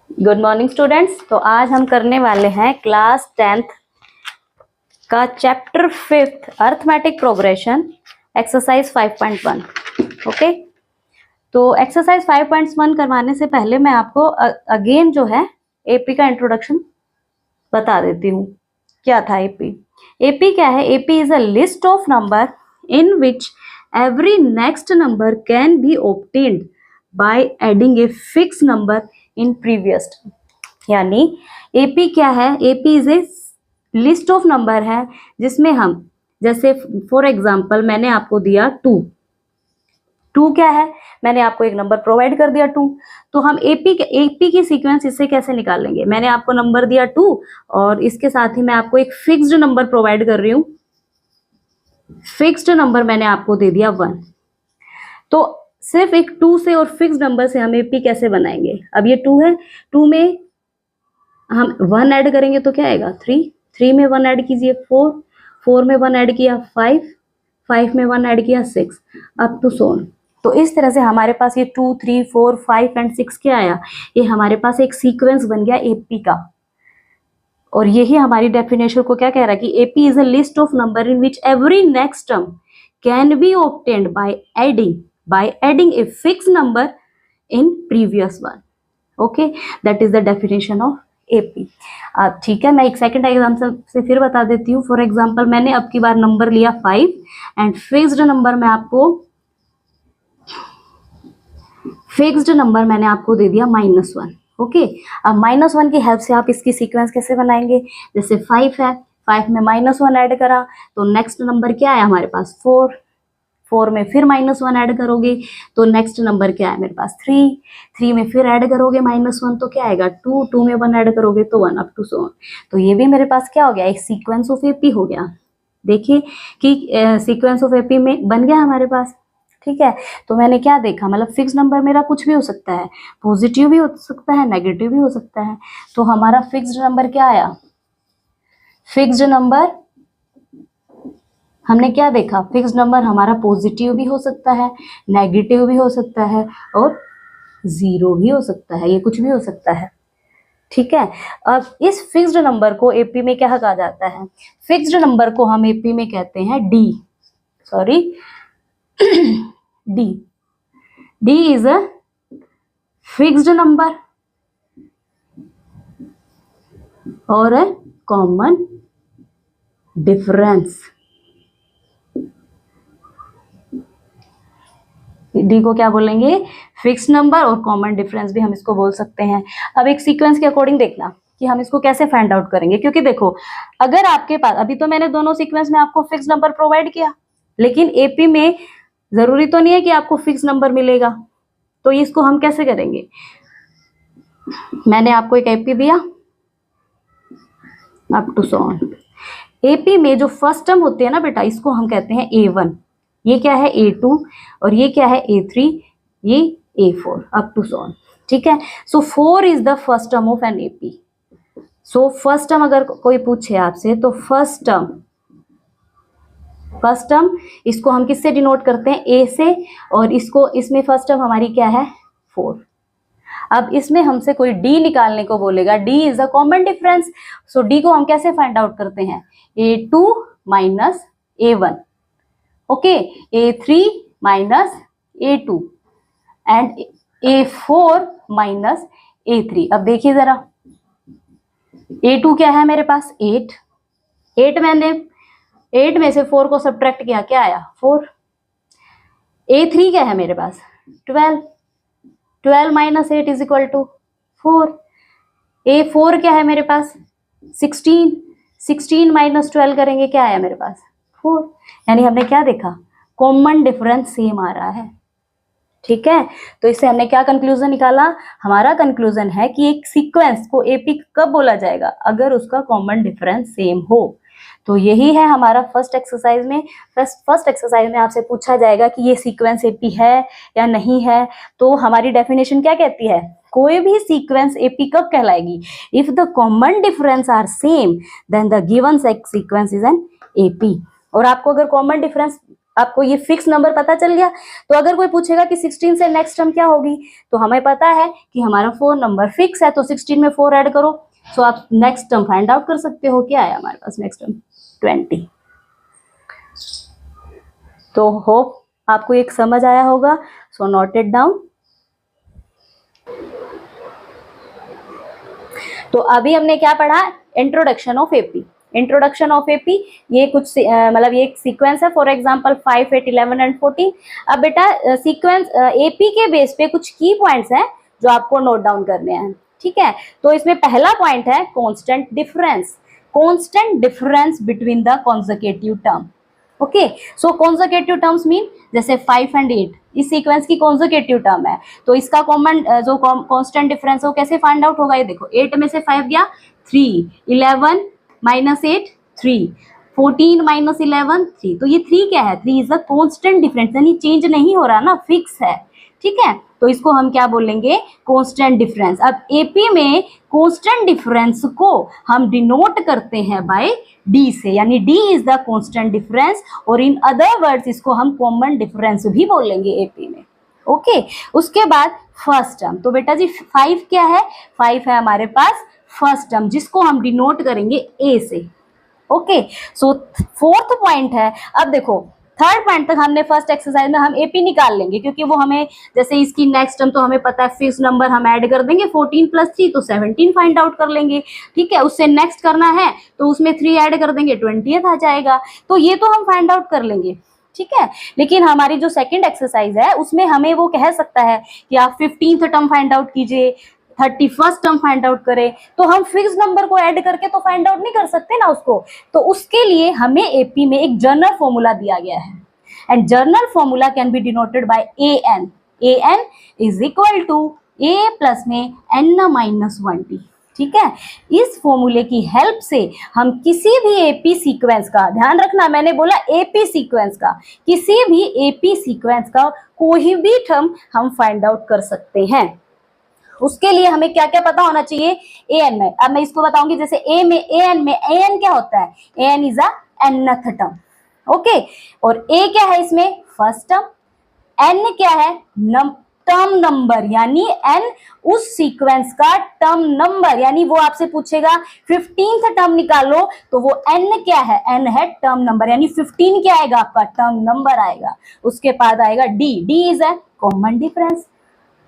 Good morning students. तो आज हम करने वाले हैं क्लास 10th का chapter 5th arithmetic progression exercise 5.1। Okay, तो एक्सरसाइज 5.1 करवाने से पहले मैं आपको अगेन जो है एपी का इंट्रोडक्शन बता देती हूँ। क्या था एपी? एपी क्या है? AP is a list of number in which every next number can be obtained by adding a fix number in previous. यानी एपी क्या है? AP is a list of number है जिसमें हम, जैसे फॉर एग्जांपल मैंने आपको दिया 2 क्या है? मैंने आपको एक नंबर प्रोवाइड कर दिया 2, तो हम एपी की सीक्वेंस इससे कैसे निकालेंगे? मैंने आपको नंबर दिया 2 और इसके साथ ही मैं आपको एक फिक्स्ड नंबर प्रोवाइड कर रही हूं। फिक्स्ड नंबर मैंने आपको दे दिया 1। तो सिर्फ एक 2 से और फिक्स्ड नंबर से हम एपी कैसे बनाएंगे? अब ये 2 है, 2 में हम 1 ऐड करेंगे तो क्या आएगा? 3 में 1 ऐड कीजिए 4 में 1 ऐड किया 5 में 1 ऐड किया 6 अप टू सो ऑन। तो इस तरह से हमारे पास ये 2 3 4 5 एंड 6 क्या आया? ये हमारे पास एक सीक्वेंस बन गया एपी का। और यही हमारी डेफिनेशन को क्या कह रहा है कि AP is a list of number in which every next term can be obtained by adding a fix number in previous one. Okay, that is the definition of AP. ठीक है, मैं एक सेकंड एग्जाम्पल से फिर बता देती हूँ। For example मैंने अब की बार नंबर लिया 5 एंड फिक्स्ड नंबर मैंने आपको दे दिया -1। ओके, अब -1 की हेल्प से आप इसकी सीक्वेंस कैसे बनाएंगे? जैसे 5 है, 5 में -1 ऐड करा तो नेक्स्ट नंबर क्या आया हमारे पास? 4 में फिर -1 ऐड करोगे तो नेक्स्ट नंबर क्या है मेरे पास? 3 में फिर ऐड करोगे -1 तो क्या आएगा? 2 में 1 ऐड करोगे तो 1 अप टू सो ऑन। तो ये भी मेरे पास क्या हो गया? एक सीक्वेंस ऑफ एपी हो गया। देखिए कि सीक्वेंस ऑफ एपी में बन गया हमारे पास। ठीक है, तो मैंने क्या देखा? मतलब फिक्स नंबर मेरा कुछ भी हो सकता है, पॉजिटिव भी हो सकता है, नेगेटिव भी हो सकता है। तो हमारा फिक्स्ड नंबर क्या आया? फिक्स्ड नंबर हमने क्या देखा? फिक्स नंबर हमारा पॉजिटिव भी हो सकता है, नेगेटिव भी हो सकता है और 0 भी हो सकता है, ये कुछ भी हो सकता है। ठीक है, अब इस फिक्स्ड नंबर को एपी में क्या कहा जाता है? फिक्स्ड नंबर को हम एपी में कहते हैं D is a fixed number और अ कॉमन डिफरेंस। डी को क्या बोलेंगे? फिक्स नंबर और कॉमन डिफरेंस भी हम इसको बोल सकते हैं। अब एक सीक्वेंस के अकॉर्डिंग देखना कि हम इसको कैसे फाइंड आउट करेंगे, क्योंकि देखो अगर आपके पास, अभी तो मैंने दोनों सीक्वेंस में आपको फिक्स नंबर प्रोवाइड किया, लेकिन एपी में जरूरी तो नहीं है कि आपको फिक्स नंबर मिलेगा। तो इसको हम कैसे करेंगे? मैंने आपको एक एपी दिया up to so on. AP में जो फर्स्ट टर्म होते हैं ना बेटा, इसको हम कहते हैं A1, ये क्या है? A2 और ये क्या है? A3, ये A4 up to so on. ठीक है, सो 4 is the first term of an AP. So first term अगर कोई पूछे आपसे तो फर्स्ट टर्म इसको हम किससे डिनोट करते हैं? A से, और इसमें फर्स्ट टर्म हमारी क्या है? 4। अब इसमें हमसे कोई डी निकालने को बोलेगा, D is a common difference. So D को हम कैसे फाइंड आउट करते हैं? A2 minus A1, okay, A3 minus A2 and A4 minus A3। अब देखिए जरा, A2 क्या है मेरे पास? 8 मैंने 8 में से 4 को सब्ट्रैक्ट किया, क्या आया? 4। A3 क्या है मेरे पास? 12 minus 8 is equal to 4। A4 क्या है मेरे पास? 16 माइनस 12 करेंगे, क्या आया मेरे पास? 4। यानी हमने क्या देखा? कॉमन डिफरेंस सेम आ रहा है। ठीक है, तो इससे हमने क्या कंक्लूजन निकाला? हमारा कंक्लूजन है कि एक सीक्वेंस को एपी कब बोला जाएगा? अगर उसका कॉमन डिफरेंस सेम हो। तो यही है हमारा फर्स्ट एक्सरसाइज में। फर्स्ट एक्सरसाइज में आपसे पूछा जाएगा कि ये सीक्वेंस एपी है या नहीं है। तो हमारी डेफिनेशन क्या कहती है? कोई भी सीक्वेंस एपी कब कहलाएगी? If the common difference are same then the given sequence is an AP. और आपको अगर कॉमन डिफरेंस आपको ये फिक्स नंबर पता चल गया। तो अगर कोई पूछेगा कि 16 से नेक्स्ट टर्म क्या होगी, तो हमें पता है कि हमारा 4 नंबर फिक्स है, तो 16 में 4 ऐड करो, सो आप नेक्स्ट टर्म फाइंड आउट कर सकते हो। क्या आया हमारे पास नेक्स्ट टर्म? 20। तो होप आपको एक समझ आया होगा, सो नोट इट डाउन। तो अभी हमने क्या पढ़ा? Introduction of AP. Introduction of AP, ये कुछ मतलब ये एक सीक्वेंस है, फॉर एग्जांपल 5, 8, 11 एंड 14। अब बेटा सीक्वेंस एपी के बेस पे कुछ की पॉइंट्स हैं जो आपको नोट डाउन करने हैं, ठीक है। तो इसमें पहला पॉइंट है constant difference. Constant difference between the consecutive term. Okay, so consecutive terms mean जैसे 5 एंड 8 इस सीक्वेंस की कॉन्सेक्यूटिव टर्म है, तो इसका कॉमन जो कांस्टेंट डिफरेंस है वो कैसे फाइंड आउट होगा? ये देखो, 8 में से 5 गया 3, 11 माइनस 8 3, 14 माइनस 11 3। तो ये 3 क्या है? 3 इज द कांस्टेंट डिफरेंस, यानी चेंज नहीं हो रहा ना, फिक्स है, ठीक है। तो इसको हम क्या बोलेंगे? Constant difference. अब एपी में कांस्टेंट डिफरेंस को हम डिनोट करते हैं बाय डी से, यानी D is the constant difference, और इन अदर वर्ड्स इसको हम कॉमन डिफरेंस भी बोलेंगे एपी में। ओके, उसके बाद फर्स्ट टर्म। तो बेटा जी 5 क्या है? 5 है हमारे पास फर्स्ट टर्म, जिसको हम डिनोट करेंगे ए से। ओके, सो फोर्थ पॉइंट है, अब देखो थर्ड पॉइंट तक हमने फर्स्ट एक्सरसाइज में हम एपी निकाल लेंगे, क्योंकि वो हमें जैसे इसकी नेक्स्ट टर्म तो हमें पता है, फिक्स नंबर हम ऐड कर देंगे 14 + 3 तो 17 फाइंड आउट कर लेंगे, ठीक है। उससे नेक्स्ट करना है तो उसमें 3 ऐड कर देंगे, 20th आ जाएगा। तो ये तो हम फाइंड आउट कर लेंगे, ठीक है। लेकिन हमारी जो सेकंड एक्सरसाइज है उसमें हमें वो कह सकता है कि आप 15th टर्म फाइंड आउट कीजिए, 31st टर्म फाइंड आउट करें, तो हम फिक्स नंबर को ऐड करके तो फाइंड आउट नहीं कर सकते ना उसको। तो उसके लिए हमें एपी में एक जनरल फॉर्मूला दिया गया है, and general formula can be denoted by an। an is equal to a plus में n-1t, ठीक है। इस फॉर्मूले की हेल्प से हम किसी भी एपी सीक्वेंस का, ध्यान रखना मैंने बोला एपी सीक्वेंस का, किसी भी एपी सीक्वेंस का कोई भी टर्म हम फाइंड आउट कर सकते हैं। उसके लिए हमें क्या क्या पता होना चाहिए? an में, अब मैं इसको बताऊंगी, जैसे a में an क्या होता है? an is a nth term, okay. और a क्या है इसमें? First term. n क्या है? टर्म नंबर, यानी n उस सीक्वेंस का टर्म नंबर, यानी वो आपसे पूछेगा 15th टर्म निकालो, तो वो n क्या है? n है टर्म नंबर, यानी 15 क्या आएगा? आपका टर्म नंबर आएगा। उसके बाद आएगा d is a common difference.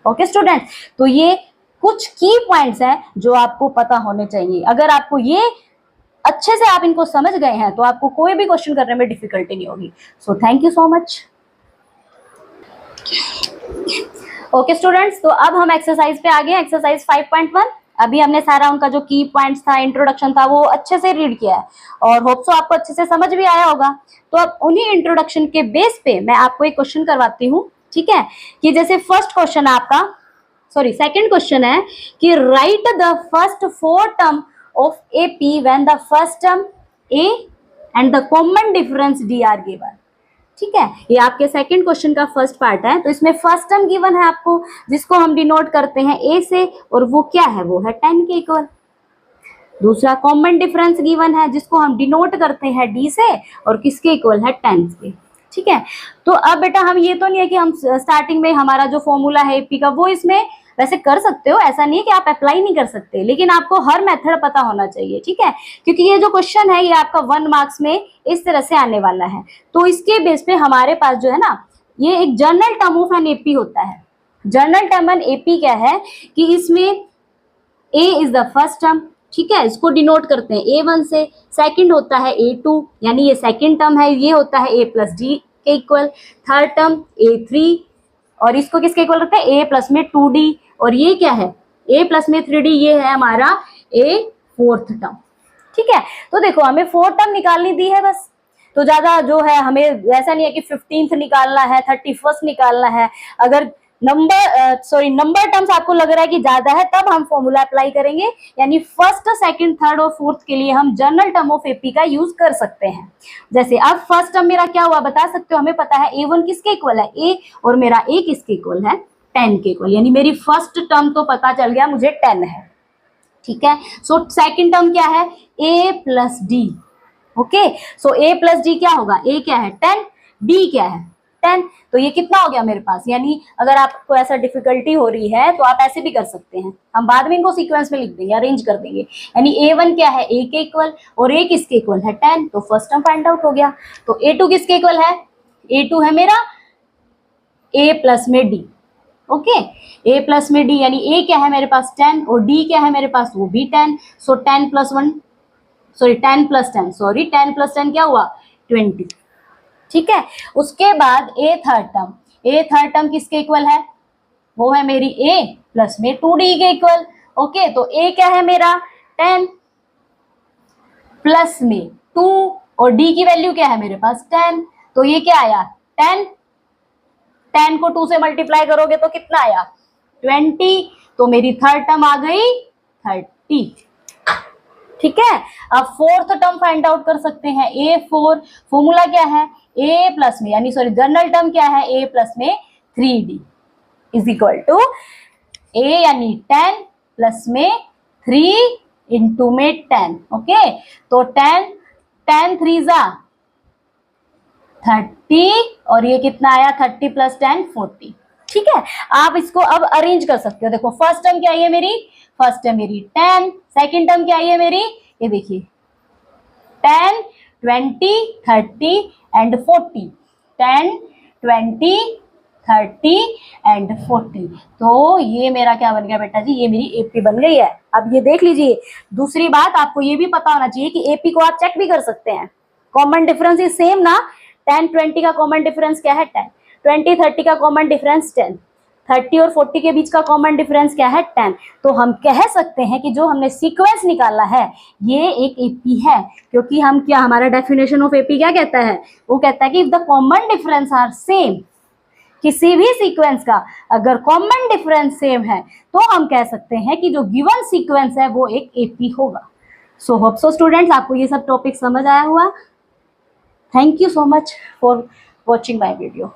Okay student, तो ये कुछ की पॉइंट्स हैं जो आपको पता होने चाहिए। अगर आपको ये अच्छे से आप इनको समझ गए हैं तो आपको कोई भी क्वेश्चन करने में डिफिकल्टी नहीं होगी। So thank you so much. Okay students, तो अब हम एक्सरसाइज पे आ गए, एक्सरसाइज 5.1। अभी हमने सारा उनका जो की पॉइंट्स था, इंट्रोडक्शन था, वो अच्छे से रीड किया है और होप सो आपको अच्छे से समझ भी आया होगा। तो अब उन्हीं इंट्रोडक्शन के बेस पे मैं आपको एक क्वेश्चन करवाती हूँ, ठीक है। कि जैसे फर्स्ट क्वेश्चन आपका, सॉरी सेकंड क्वेश्चन है कि right the first 4 term of AP when the first term A and the common difference D R given, ठीक है। ये आपके सेकंड क्वेश्चन का फर्स्ट पार्ट है। तो इसमें फर्स्ट टर्म गिवन है आपको, जिसको हम डिनोट करते हैं ए से, और वो क्या है? वो है 10 के इक्वल। दूसरा कॉमन डिफरेंस गिवन है, जिसको हम डिनोट करते हैं डी से, और किसके इक्वल है? 10 के, ठीक है। तो अब बेटा हम ये तो नहीं है कि हम स्टार्टिंग में हमारा जो फॉर्मूला है एपी का वो इसमें वैसे कर सकते हो, ऐसा नहीं है कि आप अप्लाई नहीं कर सकते, लेकिन आपको हर मेथड पता होना चाहिए, ठीक है। क्योंकि ये जो क्वेश्चन है ये आपका 1 मार्क्स में इस तरह से आने वाला है। तो इसके बेस पे हमारे पास जो है ना, ये एक general term of an AP होता है। जनरल टर्म एन एपी क्या है कि इसमें ए इज द फर्स्ट टर्म, ठीक है, इसको डिनोट करते हैं A1 से। सेकंड होता है A2, यानी ये सेकंड टर्म है, ये होता है A प्लस डी के इक्वल। थर्ड टर्म A3, और इसको किसके इक्वल रखते हैं? A प्लस में 2D, और ये क्या है? A प्लस में 3D, ये है हमारा A फोर्थ टर्म, ठीक है। तो देखो हमें 4 टर्म निकालनी दी है बस, तो ज्यादा जो है हमें ऐसा नहीं है कि 15th निकालना है, 31st निकालना है। अगर नंबर टर्म्स आपको लग रहा है कि ज्यादा है, तब हम फॉर्मूला अप्लाई करेंगे, यानी फर्स्ट, सेकंड, थर्ड और फोर्थ के लिए हम जनरल टर्म ऑफ एपी का यूज कर सकते हैं। जैसे अब फर्स्ट टर्म मेरा क्या हुआ बता सकते हो? हमें पता है A1 किसके इक्वल है? A, और मेरा A किसके इक्वल है? 10 के इक्वल, यानी मेरी फर्स्ट टर्म तो पता चल गया मुझे 10 है, ठीक है। सो सेकंड टर्म क्या है? A plus D, okay. So A plus D क्या होगा? A क्या है? 10, डी क्या है 10। तो ये कितना हो गया मेरे पास, यानी अगर आपको ऐसा डिफिकल्टी हो रही है तो आप ऐसे भी कर सकते हैं, हम बाद में इनको सीक्वेंस में लिख देंगे, अरेंज कर देंगे। यानी A1 क्या है, A के इक्वल, और A किसके इक्वल है 10, तो फर्स्ट टर्म फाइंड आउट हो गया। तो A2 किसके इक्वल है, A2 है मेरा A प्लस में D। ओके, A प्लस में D, यानी A क्या है मेरे पास 10 और D क्या है मेरे पास, वो भी 10। सो 10 प्लस 10 प्लस 10 क्या हुआ 20। ठीक है, उसके बाद A थर्ड टर्म किसके इक्वल है, वो है मेरी A प्लस में 2D के इक्वल। ओके, तो A क्या है मेरा 10 प्लस में 2 और D की वैल्यू क्या है मेरे पास 10, तो ये क्या आया 10 को 2 से मल्टीप्लाई करोगे तो कितना आया 20, तो मेरी थर्ड टर्म आ गई 30। ठीक है, अब फोर्थ टर्म फाइंड आउट कर सकते हैं, A4 फॉर्मूला क्या है, A प्लस में यानी सॉरी जनरल टर्म क्या है, A प्लस में 3D is equal to A यानी 10 प्लस में 3 इंटू में 10। ओके, तो 10 3 जा 30 और ये कितना आया 30 प्लस 10 40। ठीक है, आप इसको अब अरेंज कर सकते हो। देखो फर्स्ट टर्म क्या है मेरी, फर्स्ट टर्म मेरी 10, सेकंड टर्म क्या है मेरी, ये देखिए 10 20 30 एंड 40, 10 20 30 एंड 40। तो ये मेरा क्या बन गया बेटा जी, ये मेरी एपी बन गई है। अब ये देख लीजिए, दूसरी बात आपको ये भी पता होना चाहिए कि एपी को आप चेक भी कर सकते हैं, कॉमन डिफरेंस इज सेम ना, 10 20 का कॉमन डिफरेंस क्या है 10, 20 30 का कॉमन डिफरेंस 10, 30 और 40 के बीच का कॉमन डिफरेंस क्या है 10। तो हम कह सकते हैं कि जो हमने सीक्वेंस निकाला है ये एक एपी है, क्योंकि हम क्या, हमारा डेफिनेशन ऑफ एपी क्या कहता है, वो कहता है कि if the common difference are same, किसी भी सीक्वेंस का अगर कॉमन डिफरेंस सेम है तो हम कह सकते हैं कि जो गिवन सीक्वेंस है वो एक एपी होगा। सो होप सो स्टूडेंट्स आपको ये सब टॉपिक समझ आया हुआ। Thank you so much for watching my video.